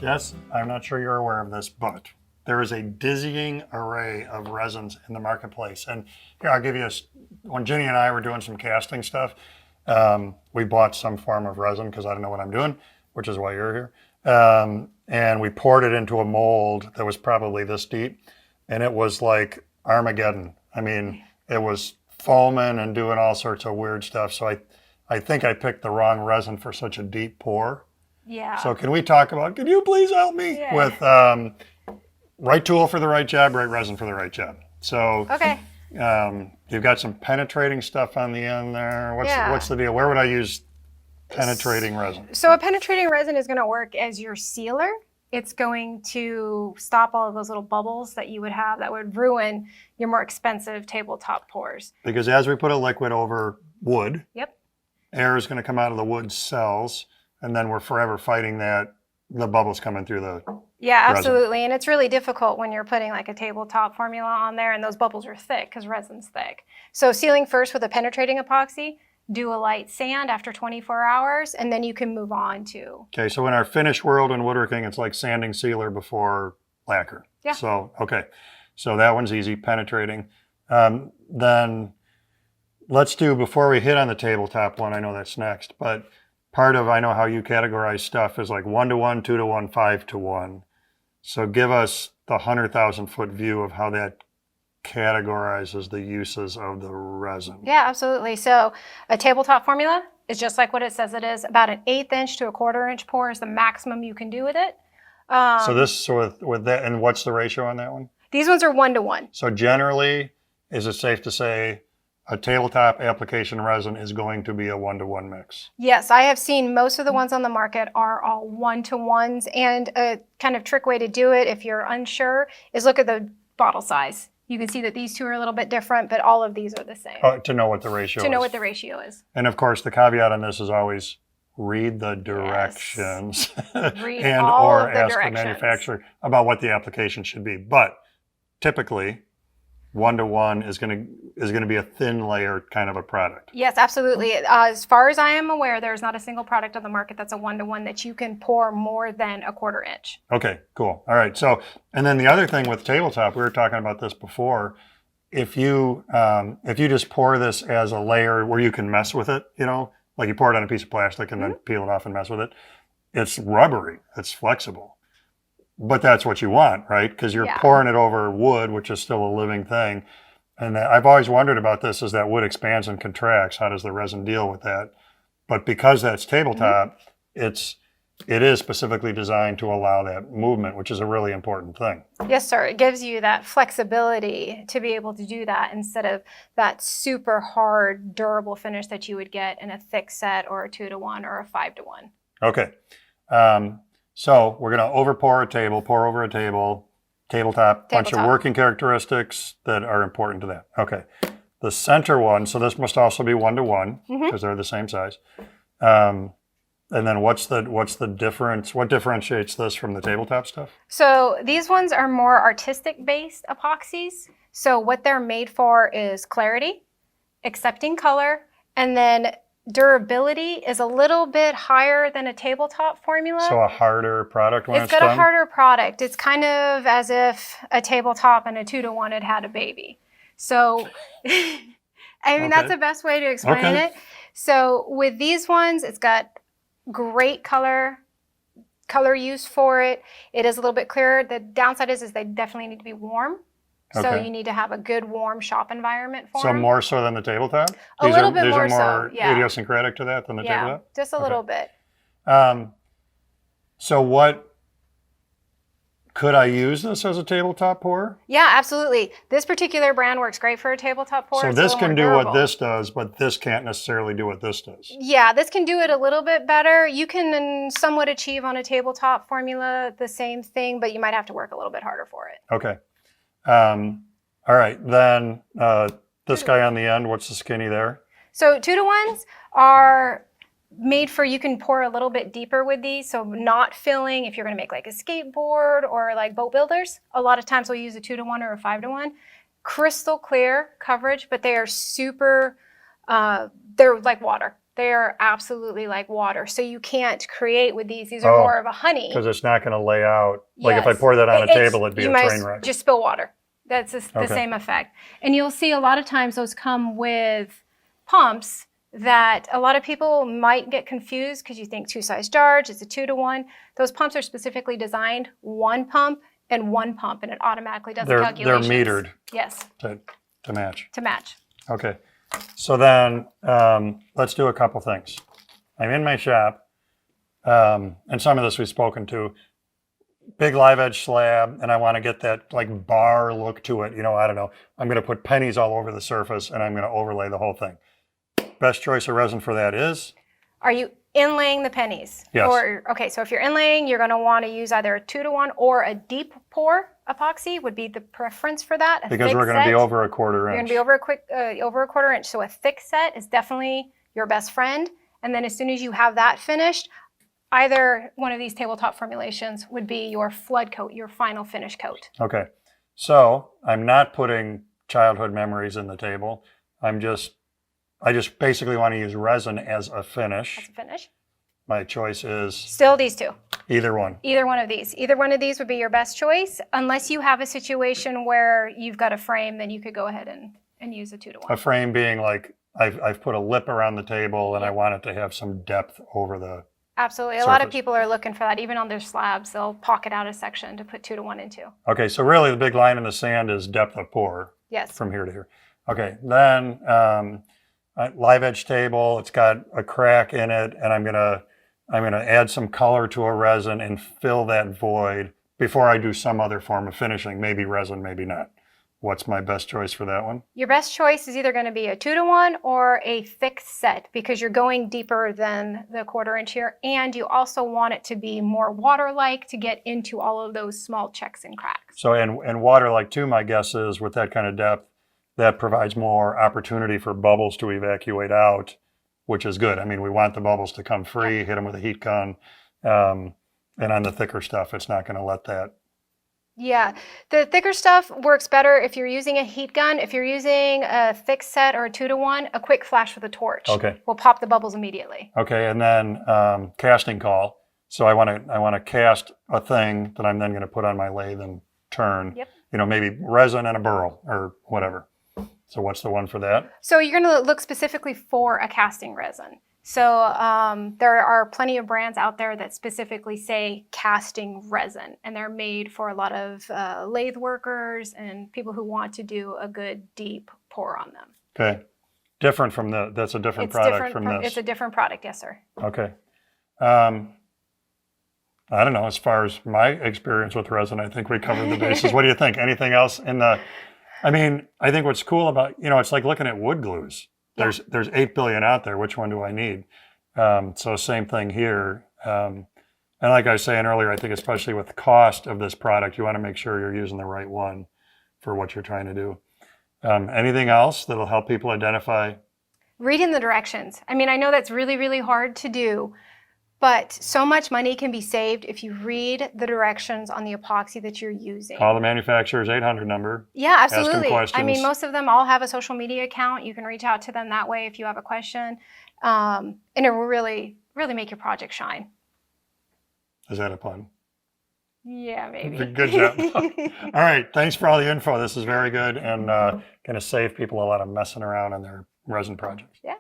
Jess, I'm not sure you're aware of this, but there is a dizzying array of resins in the marketplace. And here, I'll give you when Ginny and I were doing some casting stuff, we bought some form of resin because I don't know what I'm doing, which is why you're here. And we poured it into a mold that was probably this deep, and it was like Armageddon. I mean, it was foaming and doing all sorts of weird stuff. So I think I picked the wrong resin for such a deep pour. Yeah. So can we talk about, can you please help me with right tool for the right job, right resin for the right job? So okay. You've got some penetrating stuff on the end there. What's the deal? Where would I use penetrating resin? So a penetrating resin is going to work as your sealer. It's going to stop all of those little bubbles that you would have that would ruin your more expensive tabletop pours. Because as we put a liquid over wood, yep, air is going to come out of the wood cells, and then we're forever fighting the bubbles coming through the Yeah, resin. absolutely. And it's really difficult when you're putting like a tabletop formula on there and those bubbles are thick because resin's thick. So sealing first with a penetrating epoxy, do a light sand after 24 hours, and then you can move on to. Okay, so in our finished world in woodworking, it's like sanding sealer before lacquer. Yeah. So, okay, so that one's easy, penetrating. Then let's do, before we hit on the tabletop one, I know that's next, but part of, I know how you categorize stuff is like 1-to-1, 2-to-1, 5-to-1. So give us the 100,000 foot view of how that categorizes the uses of the resin. Yeah, absolutely. So a tabletop formula is just like what it says it is. About an 1/8 inch to a 1/4 inch pour is the maximum you can do with it. So with that, and what's the ratio on that one? These ones are 1-to-1. So generally, is it safe to say a tabletop application resin is going to be a 1-to-1 mix? Yes, I have seen most of the ones on the market are all 1-to-1s, and a kind of trick way to do it if you're unsure is look at the bottle size. You can see that these two are a little bit different, but all of these are the same. To know what the ratio is. To know what the ratio is. And of course, the caveat on this is always read the directions. Yes. Read and all or of the ask directions. the manufacturer about what the application should be. But typically, 1-to-1 is going to be a thin layer kind of a product. Yes, absolutely. As far as I am aware, there's not a single product on the market that's a 1-to-1 that you can pour more than a 1/4 inch. Okay, cool. All right. So, and then the other thing with tabletop, we were talking about this before. If you just pour this as a layer where you can mess with it, like you pour it on a piece of plastic and then peel it off and mess with it, it's rubbery. It's flexible. But that's what you want, right? Because you're pouring it over wood, which is still a living thing. And I've always wondered about this, as that wood expands and contracts, how does the resin deal with that? But because that's tabletop, it is specifically designed to allow that movement, which is a really important thing. Yes, sir. It gives you that flexibility to be able to do that instead of that super hard, durable finish that you would get in a thick set or a 2-to-1 or a 5-to-1. Okay. So we're going to pour over a table, tabletop, bunch of working characteristics that are important to that. Okay. The center one, so this must also be 1-to-1 because they're the same size. And then what's the difference? What differentiates this from the tabletop stuff? So these ones are more artistic based epoxies. So what they're made for is clarity, accepting color, and then durability is a little bit higher than a tabletop formula. So a harder product when it's done? It's got a harder product. It's kind of as if a tabletop and a 2-to-1 had a baby. So, I mean, that's the best way to explain it. So with these ones, it's got great color use for it. It is a little bit clearer. The downside is they definitely need to be warm. So you need to have a good warm shop environment for them. So more so than the tabletop? A little bit more so, These are more idiosyncratic to that than the tabletop? Yeah, just a little bit. So what, could I use this as a tabletop pour? Yeah, absolutely. This particular brand works great for a tabletop pour. So this can do what this does, but this can't necessarily do what this does. Yeah, this can do it a little bit better. You can somewhat achieve on a tabletop formula the same thing, but you might have to work a little bit harder for it. Okay. All right, then this guy on the end, what's the skinny there? So 2-to-1s are made for, you can pour a little bit deeper with these, so not filling if you're going to make like a skateboard or like boat builders. A lot of times we'll use a 2-to-1 or a 5-to-1. Crystal clear coverage, but they are super, they're like water. They are absolutely like water. So you can't create with these. These are more of a honey. Because it's not going to lay out. Like if I pour that on a table, it'd be a train wreck. Just spill water. That's the same effect. And you'll see a lot of times those come with pumps that a lot of people might get confused because you think 2-size jars, it's a 2-to-1. Those pumps are specifically designed 1 pump and 1 pump, and it automatically does the calculations. They're metered. Yes. To match. To match. Okay. So then let's do a couple things. I'm in my shop, and some of this we've spoken to. Big live edge slab, and I want to get that like bar look to it. You know, I don't know. I'm going to put pennies all over the surface, and I'm going to overlay the whole thing. Best choice of resin for that is? Are you inlaying the pennies? Yes. Okay, so if you're inlaying, you're going to want to use either a 2-to-1 or a deep pour epoxy would be the preference for that. Because we're going to be over a 1/4 inch. You're going to be over a 1/4 inch, so a thick set is definitely your best friend. And then as soon as you have that finished, either one of these tabletop formulations would be your flood coat, your final finish coat. Okay, so I'm not putting childhood memories in the table. I just basically want to use resin as a finish. As a finish. My choice is? Still these two. Either one. Either one of these. Either one of these would be your best choice. Unless you have a situation where you've got a frame, then you could go ahead and use a 2-to-1. A frame being like, I've put a lip around the table and I want it to have some depth over the Absolutely. surface. A lot of people are looking for that. Even on their slabs, they'll pocket out a section to put 2-to-1 into. Okay, so really the big line in the sand is depth of pour. Yes. From here to here. Okay, then live edge table, it's got a crack in it, and I'm gonna add some color to a resin and fill that void before I do some other form of finishing, maybe resin, maybe not. What's my best choice for that one? Your best choice is either going to be a 2-to-1 or a thick set because you're going deeper than the 1/4 inch here, and you also want it to be more water-like to get into all of those small checks and cracks. So, and water-like too, my guess is with that kind of depth, that provides more opportunity for bubbles to evacuate out, which is good. I mean, we want the bubbles to come free, hit them with a heat gun, and on the thicker stuff, it's not going to let that. Yeah, the thicker stuff works better if you're using a heat gun. If you're using a thick set or a 2-to-1, a quick flash with a torch will pop the bubbles immediately. Okay, and then casting call. So I want to cast a thing that I'm then going to put on my lathe and turn. Yep. You know, maybe resin and a burl or whatever. So what's the one for that? So you're going to look specifically for a casting resin. So there are plenty of brands out there that specifically say casting resin, and they're made for a lot of lathe workers and people who want to do a good deep pour on them. Okay. Different from that's a different product from this. It's a different product, yes, sir. Okay. I don't know, as far as my experience with resin, I think we covered the bases. What do you think? Anything else in the, I mean, I think what's cool about, you know, it's like looking at wood glues. There's 8 billion out there. Which one do I need? So same thing here. And like I was saying earlier, I think especially with the cost of this product, you want to make sure you're using the right one for what you're trying to do. Anything else that'll help people identify? Reading the directions. I mean, I know that's really, really hard to do, but so much money can be saved if you read the directions on the epoxy that you're using. Call the manufacturer's 800 number. Yeah, absolutely. Ask them questions. I mean, most of them all have a social media account. You can reach out to them that way if you have a question. And it will really, really make your project shine. Is that a pun? Yeah, maybe. Good job. All right. Thanks for all the info. This is very good and going to save people a lot of messing around on their resin projects. Yeah.